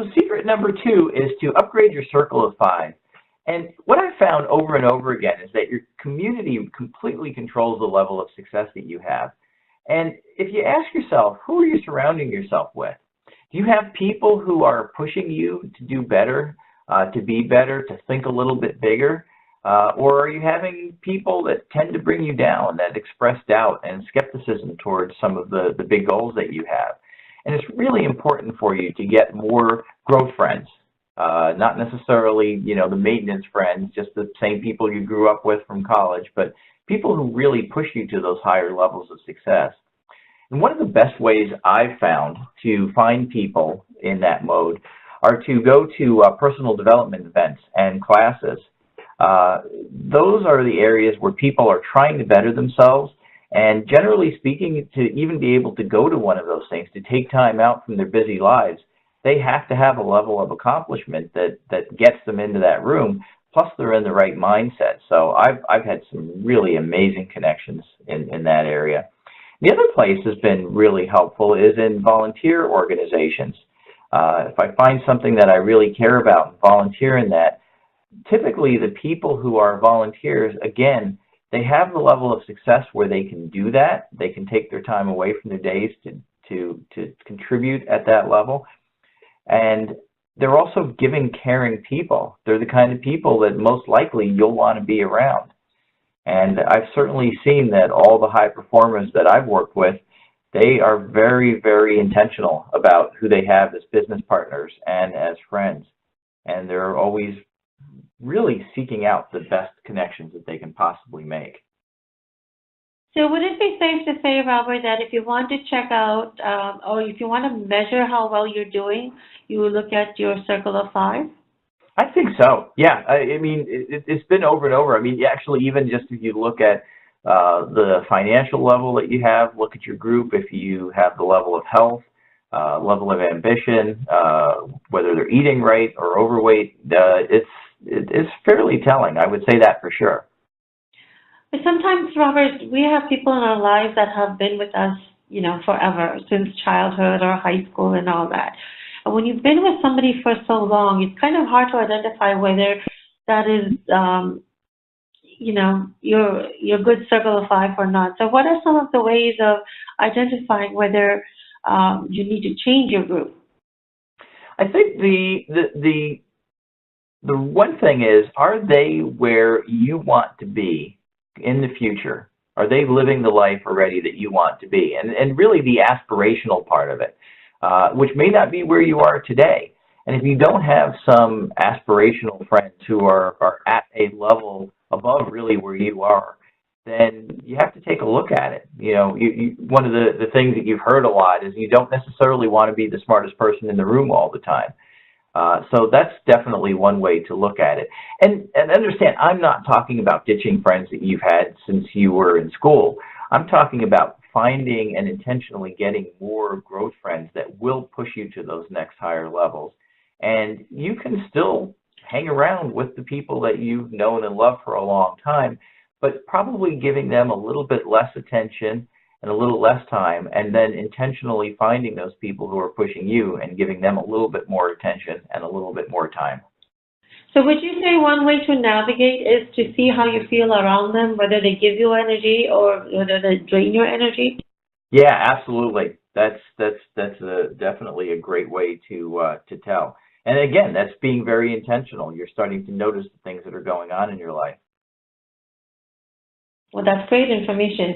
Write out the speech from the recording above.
So secret number 2 is to upgrade your circle of 5. And what I've found over and over again is that your community completely controls the level of success that you have. And if you ask yourself, who are you surrounding yourself with? Do you have people who are pushing you to do better, to be better, to think a little bit bigger? Or are you having people that tend to bring you down, that express doubt and skepticism towards some of the big goals that you have? And it's really important for you to get more growth friends, not necessarily, the maintenance friends, just the same people you grew up with from college, but people who really push you to those higher levels of success. And one of the best ways I've found to find people in that mode are to go to personal development events and classes. Those are the areas where people are trying to better themselves, and generally speaking, to even be able to go to one of those things, to take time out from their busy lives, they have to have a level of accomplishment that gets them into that room, plus they're in the right mindset. So I've had some really amazing connections in that area. The other place has been really helpful is in volunteer organizations. If I find something that I really care about and volunteer in that, typically the people who are volunteers, again, they have the level of success where they can do that. They can take their time away from their days to contribute at that level. And they're also giving, caring people. They're the kind of people that most likely you'll want to be around. And I've certainly seen that all the high performers that I've worked with, they are very, very intentional about who they have as business partners and as friends. And they're always really seeking out the best connections that they can possibly make. So would it be safe to say, Robert, that if you want to check out or if you want to measure how well you're doing, you will look at your circle of 5? I think so. Yeah. I mean, it's been over and over. I mean, actually, even just if you look at the financial level that you have, look at your group, if you have the level of health, level of ambition, whether they're eating right or overweight, it's fairly telling. I would say that for sure. But sometimes, Robert, we have people in our lives that have been with us, forever, since childhood or high school and all that. And when you've been with somebody for so long, it's kind of hard to identify whether that is, your good circle of 5 or not. So what are some of the ways of identifying whether you need to change your group? I think the one thing is, are they where you want to be in the future? Are they living the life already that you want to be? And really the aspirational part of it, which may not be where you are today. And if you don't have some aspirational friends who are at a level above really where you are, then you have to take a look at it. One of the things that you've heard a lot is you don't necessarily want to be the smartest person in the room all the time. So that's definitely one way to look at it. And understand, I'm not talking about ditching friends that you've had since you were in school. I'm talking about finding and intentionally getting more growth friends that will push you to those next higher levels. And you can still hang around with the people that you've known and loved for a long time, but probably giving them a little bit less attention and a little less time, and then intentionally finding those people who are pushing you and giving them a little bit more attention and a little bit more time. So would you say one way to navigate is to see how you feel around them, whether they give you energy or whether they drain your energy? Yeah, absolutely. That's definitely a great way to tell. And again, that's being very intentional. You're starting to notice the things that are going on in your life. Well, that's great information.